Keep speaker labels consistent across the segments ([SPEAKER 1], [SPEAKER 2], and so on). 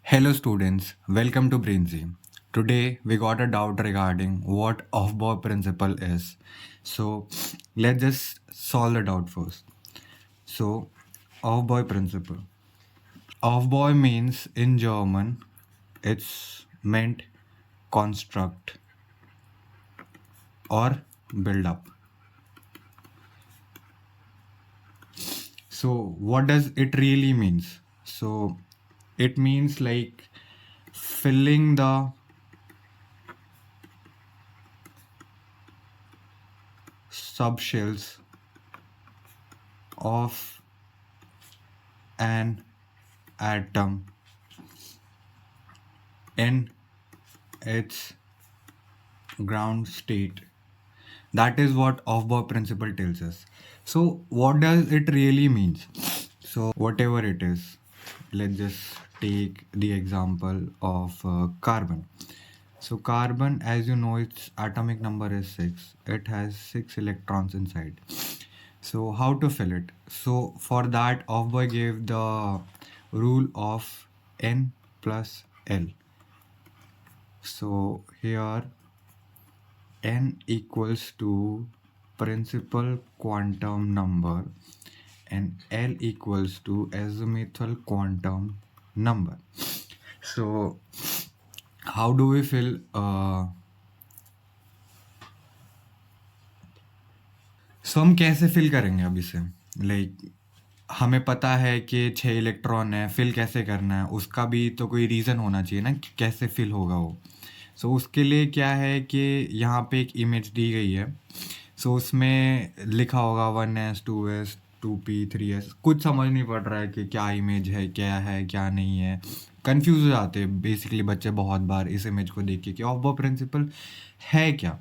[SPEAKER 1] Hello students, welcome to BrainZ. Today we got a doubt regarding what Aufbau principle is. So let's just solve the doubt first. So Aufbau principle. Aufbau means in German it's meant construct or build up. So what does it really means? So it means like filling the subshells of an atom in its ground state. That is what Aufbau principle tells us. So what does it really means? So whatever it is, let's just take the example of carbon. So carbon, as you know, its atomic number is 6. It has 6 electrons inside. So how to fill it? So for that, Aufbau gave the rule of n plus L. So here n equals to principal quantum number and L equals to azimuthal quantum number. So how do we fill सो हम कैसे fill करेंगे अब इसे like हमें पता है कि 6 electron है, फिल कैसे करना है उसका भी तो कोई रीज़न होना चाहिए ना कि कैसे फिल होगा वो। सो उसके लिए क्या है कि यहाँ पे एक इमेज दी गई है। सो उसमें लिखा होगा 1s 2s 2p 3s, कुछ समझ नहीं पड़ रहा है कि क्या इमेज है क्या नहीं है। कंफ्यूज हो जाते हैं बेसिकली बच्चे बहुत बार इस इमेज को देख के ऑफ बॉ प्रिंसिपल है क्या।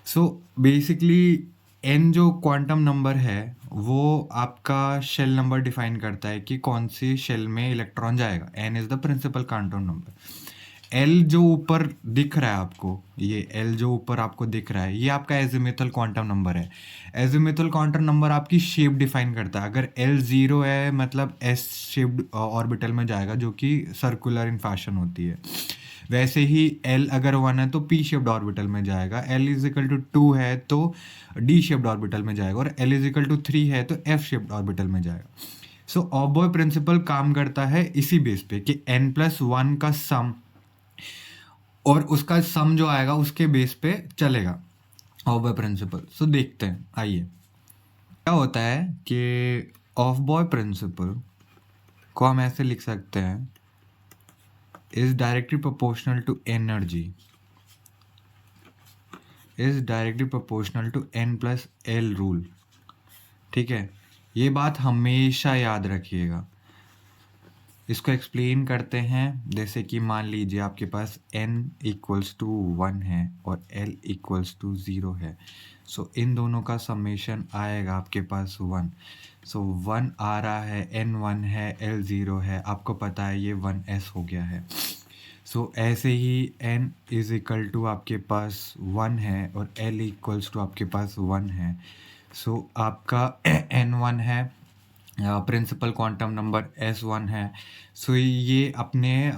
[SPEAKER 1] सो बेसिकली एन जो क्वांटम नंबर है वो आपका शेल नंबर डिफाइन करता है कि कौन सी शेल में इलेक्ट्रॉन जाएगा। N is the principal quantum number. L जो ऊपर दिख रहा है आपको, ये एल जो ऊपर आपको दिख रहा है ये आपका एजिमुथल क्वांटम नंबर है। एजिमुथल क्वांटम नंबर आपकी शेप डिफाइन करता है। अगर एल 0 है मतलब एस शेप्ड ऑर्बिटल में जाएगा जो कि सर्कुलर इन फैशन होती है। वैसे ही एल अगर 1 है तो पी शेप्ड ऑर्बिटल में जाएगा, एल इज इक्वल टू 2 है तो डी शेप्ड ऑर्बिटल में जाएगा और एल इज इक्वल टू 3 है तो एफ शेप्ड ऑर्बिटल में जाएगा। सो ऑबॉय प्रिंसिपल काम करता है इसी बेस पे कि n प्लस 1 का सम और उसका सम जो आएगा उसके बेस पे चलेगा ऑफ बॉय प्रिंसिपल। सो देखते हैं, आइए क्या होता है कि ऑफ बॉय प्रिंसिपल को हम ऐसे लिख सकते हैं is directly proportional to energy is directly proportional to n plus L rule। ठीक है, ये बात हमेशा याद रखिएगा। इसको एक्सप्लेन करते हैं जैसे कि मान लीजिए आपके पास n इक्वल्स टू 1 है और L इक्वल्स टू 0 है। सो इन दोनों का समेशन आएगा आपके पास 1। सो 1 आ रहा है, n 1 है, L 0 है, आपको पता है ये 1s हो गया है। सो ऐसे ही n इज इक्वल टू आपके पास 1 है और L इक्वल्स टू आपके पास 1 है। सो आपका n1 है, प्रिंसिपल क्वांटम नंबर S1 है। सो ये अपने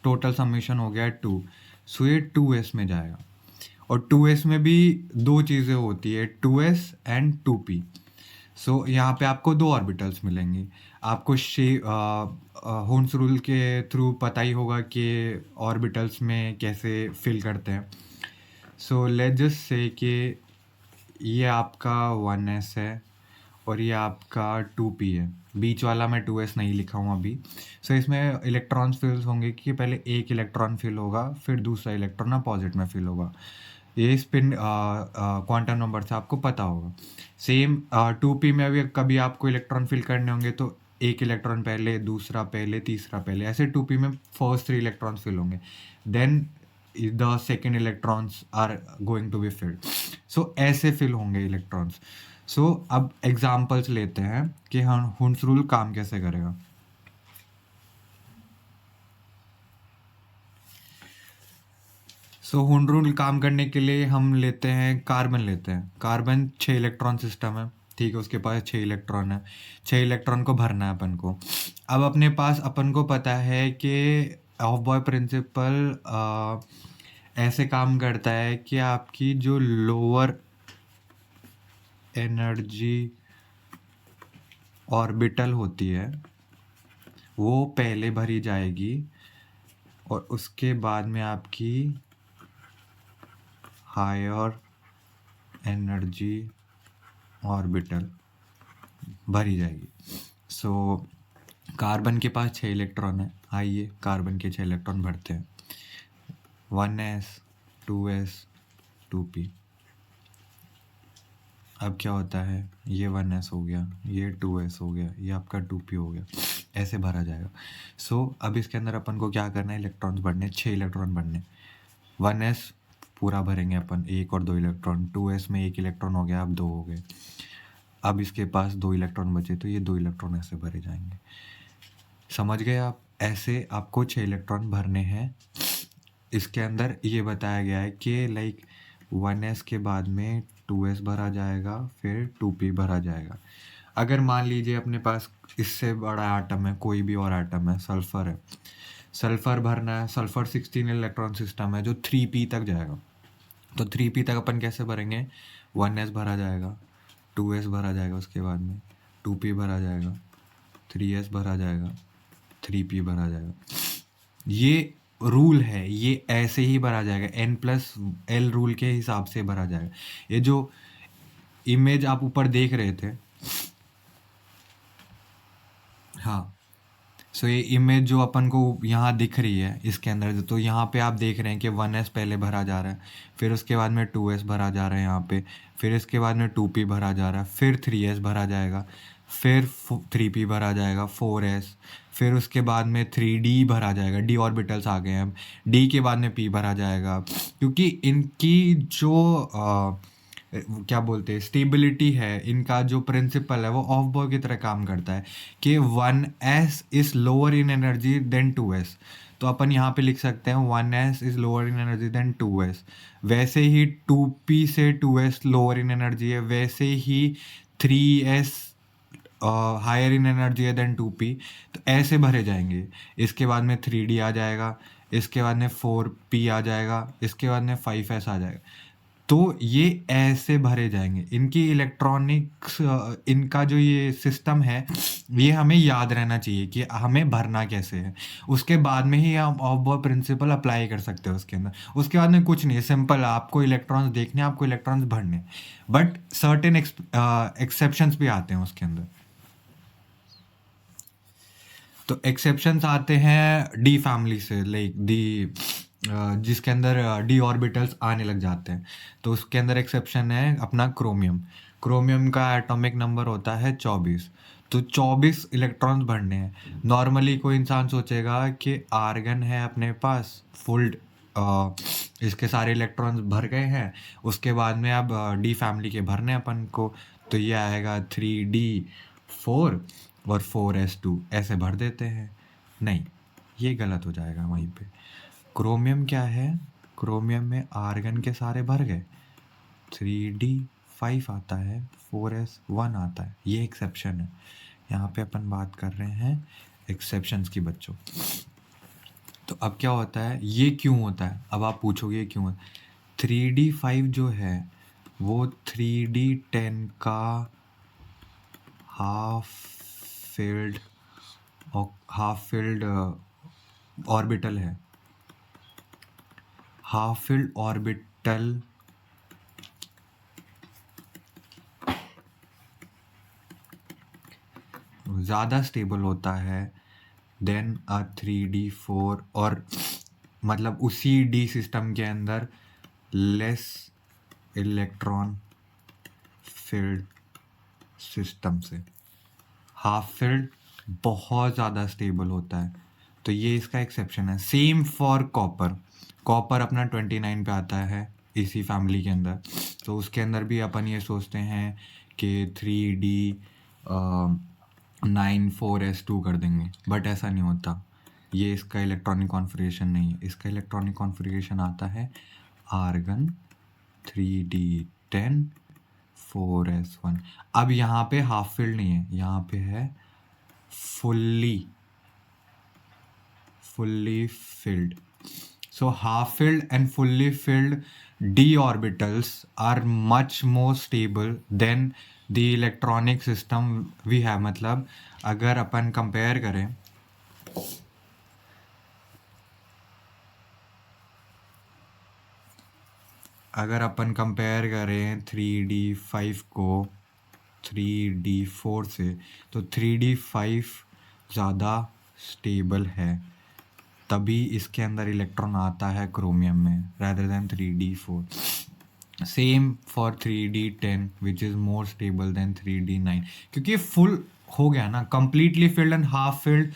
[SPEAKER 1] टोटल समेशन हो गया 2। सो ये 2s में जाएगा और 2s में भी दो चीज़ें होती है, 2s एंड 2p। सो यहाँ पे आपको दो ऑर्बिटल्स मिलेंगे। आपको होन्स रूल के थ्रू पता ही होगा कि ऑर्बिटल्स में कैसे फिल करते हैं। सो लेट्स जस्ट से कि ये आपका 1s है और ये आपका 2p है। बीच वाला मैं 2s नहीं लिखा हूँ अभी। सो इसमें इलेक्ट्रॉन्स फिल होंगे कि पहले एक इलेक्ट्रॉन फिल होगा फिर दूसरा इलेक्ट्रॉन अपोजिट में फिल होगा। ये स्पिन क्वांटम नंबर से आपको पता होगा। सेम 2p में भी कभी आपको इलेक्ट्रॉन फिल करने होंगे तो एक इलेक्ट्रॉन पहले, दूसरा पहले, तीसरा पहले, ऐसे 2p में फर्स्ट 3 इलेक्ट्रॉन्स फिल होंगे, then the second electrons are going to be filled. So ऐसे फिल होंगे इलेक्ट्रॉन्स। सो अब एग्जाम्पल्स लेते हैं कि हम हुंस रूल काम कैसे करेगा। सो हुंस रूल काम करने के लिए हम लेते हैं कार्बन। कार्बन 6 इलेक्ट्रॉन सिस्टम है, ठीक है, उसके पास 6 इलेक्ट्रॉन है, 6 इलेक्ट्रॉन को भरना है अपन को। अब अपने पास अपन को पता है कि ऑफ बॉय प्रिंसिपल ऐसे काम करता है कि आपकी जो लोअर एनर्जी ऑर्बिटल होती है वो पहले भरी जाएगी और उसके बाद में आपकी हायर एनर्जी ऑर्बिटल भरी जाएगी। सो कार्बन के पास 6 इलेक्ट्रॉन है, आइए कार्बन के 6 इलेक्ट्रॉन भरते हैं। 1s 2s 2p। अब क्या होता है, ये 1s हो गया, ये 2s हो गया, ये आपका 2p हो गया, ऐसे भरा जाएगा। सो अब इसके अंदर अपन को क्या करना है, इलेक्ट्रॉन्स भरने, 6 इलेक्ट्रॉन भरने। 1s पूरा भरेंगे अपन, 1 और 2 इलेक्ट्रॉन, 2s में 1 इलेक्ट्रॉन हो गया, अब 2 हो गए। अब इसके पास 2 इलेक्ट्रॉन बचे तो ये 2 इलेक्ट्रॉन ऐसे भरे जाएंगे। समझ गए आप? ऐसे आपको 6 इलेक्ट्रॉन भरने हैं। इसके अंदर ये बताया गया है कि लाइक 1s के बाद में 2s भरा जाएगा, फिर 2p भरा जाएगा। अगर मान लीजिए अपने पास इससे बड़ा आटम है, कोई भी और आटम है, सल्फर है, सल्फर भरना है, सल्फर 16 इलेक्ट्रॉन सिस्टम है जो 3p तक जाएगा। तो 3p तक अपन कैसे भरेंगे, 1s भरा जाएगा, 2s भरा जाएगा, उसके बाद में 2p भरा जाएगा, 3s भरा जाएगा, 3p भरा जाएगा। ये रूल है, ये ऐसे ही भरा जाएगा, n+l रूल के हिसाब से भरा जाएगा। ये जो इमेज आप ऊपर देख रहे थे, हाँ, सो ये इमेज जो अपन को यहाँ दिख रही है इसके अंदर, तो यहाँ पे आप देख रहे हैं कि 1s पहले भरा जा रहा है, फिर उसके बाद में 2s भरा जा रहा है यहाँ पे, फिर इसके बाद में 2p भरा जा रहा है, फिर 3s भरा जाएगा, फिर 3p भरा जाएगा, 4s, फिर उसके बाद में 3d भरा जाएगा, d ऑर्बिटल्स आ गए हैं, d के बाद में p भरा जाएगा। क्योंकि इनकी जो क्या बोलते हैं स्टेबिलिटी है, इनका जो प्रिंसिपल है वो ऑफ बॉय की तरह काम करता है कि 1s is lower in energy than 2s। तो अपन यहाँ पे लिख सकते हैं 1s is lower in energy than 2s। वैसे ही 2p से 2s लोअर इन एनर्जी है, वैसे ही 3s हायर इन एनर्जी है देन 2p। तो ऐसे भरे जाएंगे। इसके बाद में 3d आ जाएगा, इसके बाद में 4p आ जाएगा, इसके बाद में 5s आ जाएगा। तो ये ऐसे भरे जाएंगे। इनकी इलेक्ट्रॉनिक्स, इनका जो ये सिस्टम है, ये हमें याद रहना चाहिए कि हमें भरना कैसे है। उसके बाद में ही हम ऑफ बॉय प्रिंसिपल अप्लाई कर सकते हैं उसके अंदर। उसके बाद में कुछ नहीं है, सिंपल, आपको इलेक्ट्रॉन्स देखने, आपको इलेक्ट्रॉन्स भरने। बट सर्टेन एक्सेप्शंस भी आते हैं उसके अंदर। तो एक्सेप्शंस आते हैं डी फैमिली से, लाइक डी जिसके अंदर डी ऑर्बिटल्स आने लग जाते हैं। तो उसके अंदर एक्सेप्शन है अपना क्रोमियम। क्रोमियम का एटॉमिक नंबर होता है 24। तो 24 इलेक्ट्रॉन्स भरने हैं। नॉर्मली कोई इंसान सोचेगा कि आर्गन है अपने पास फुल, इसके सारे इलेक्ट्रॉन्स भर गए हैं, उसके बाद में अब डी फैमिली के भरने अपन को। तो ये आएगा 3d4 और 4s2, ऐसे भर देते हैं। नहीं, ये गलत हो जाएगा वहीं पे। क्रोमियम क्या है, क्रोमियम में आर्गन के सारे भर गए, 3d5 आता है, 4s1 आता है, ये एक्सेप्शन है। यहाँ पे अपन बात कर रहे हैं एक्सेप्शंस की बच्चों। तो अब क्या होता है, ये क्यों होता है, अब आप पूछोगे क्यों है। 3d5 जो है वो 3d10 का हाफ फिल्ड ऑर्बिटल है। हाफ फिल्ड ऑर्बिटल ज़्यादा स्टेबल होता है देन अ 3d4, और मतलब उसी डी सिस्टम के अंदर लेस इलेक्ट्रॉन फिल्ड सिस्टम से हाफ फिल्ड बहुत ज़्यादा स्टेबल होता है। तो ये इसका एक्सेप्शन है। Same for copper. कॉपर अपना 29 पे आता है इसी फैमिली के अंदर। तो उसके अंदर भी अपन ये सोचते हैं कि 3d9 4s2 कर देंगे, बट ऐसा नहीं होता। ये इसका इलेक्ट्रॉनिक कॉन्फ़िगरेशन नहीं है। इसका इलेक्ट्रॉनिक कॉन्फ़िगरेशन आता है आर्गन 3d10 4s1। अब यहाँ पे हाफ फिल्ड नहीं है, यहाँ पे है fully filled. So half filled and fully filled d orbitals are much more stable than the electronic system we have. मतलब अगर अपन कंपेयर करें, अगर अपन कंपेयर करें 3d5 को 3d4 से, तो 3d5 ज़्यादा स्टेबल है, तभी इसके अंदर इलेक्ट्रॉन आता है क्रोमियम में rather than 3d4. Same for 3d10 which is more stable then 3d9, क्योंकि फुल हो गया ना, completely filled and half filled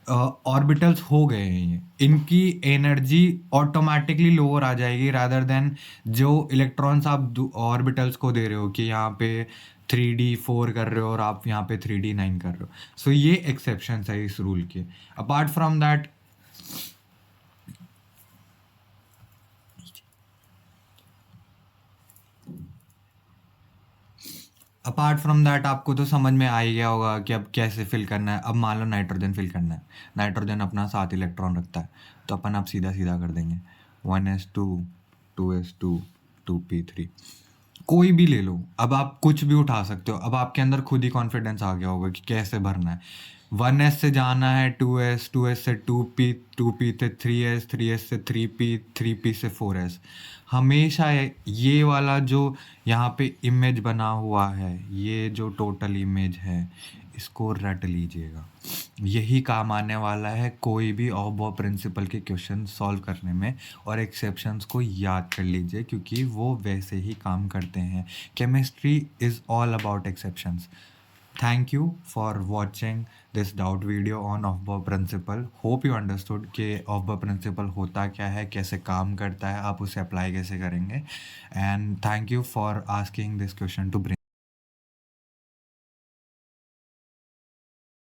[SPEAKER 1] orbitals हो गए हैं ये, इनकी एनर्जी ऑटोमेटिकली लोअर आ जाएगी रादर देन जो इलेक्ट्रॉन्स आप ऑर्बिटल्स को दे रहे हो कि यहाँ पे 3d4 कर रहे हो और आप यहाँ पे 3d9 कर रहे हो. सो ये एक्सेप्शन है इस रूल के. अपार्ट फ्रॉम दैट आपको तो समझ में आ ही गया होगा कि अब कैसे फिल करना है. अब मान लो नाइट्रोजन फिल करना है, नाइट्रोजन अपना 7 इलेक्ट्रॉन रखता है, तो अपन आप सीधा सीधा कर देंगे 1s2 2s2 2p3, कोई भी ले लो. अब आप कुछ भी उठा सकते हो. अब आपके अंदर खुद ही कॉन्फिडेंस आ गया होगा कि कैसे भरना है. 1s से जाना है 2s, 2s से 2p, 2p से 3s, 3s से 3p, 3p से 4s. हमेशा ये वाला जो यहाँ पे इमेज बना हुआ है, ये जो टोटल इमेज है, इसको रट लीजिएगा. यही काम आने वाला है कोई भी ऑफ प्रिंसिपल के क्वेश्चन सॉल्व करने में. और एक्सेप्शंस को याद कर लीजिए क्योंकि वो वैसे ही काम करते हैं. Chemistry is all about exceptions. Thank you for watching this doubt video on Aufbau principle. Hope you understood कि Aufbau principle होता क्या है, कैसे काम करता है, आप उसे अप्लाई कैसे करेंगे. And thank you for asking this question to bring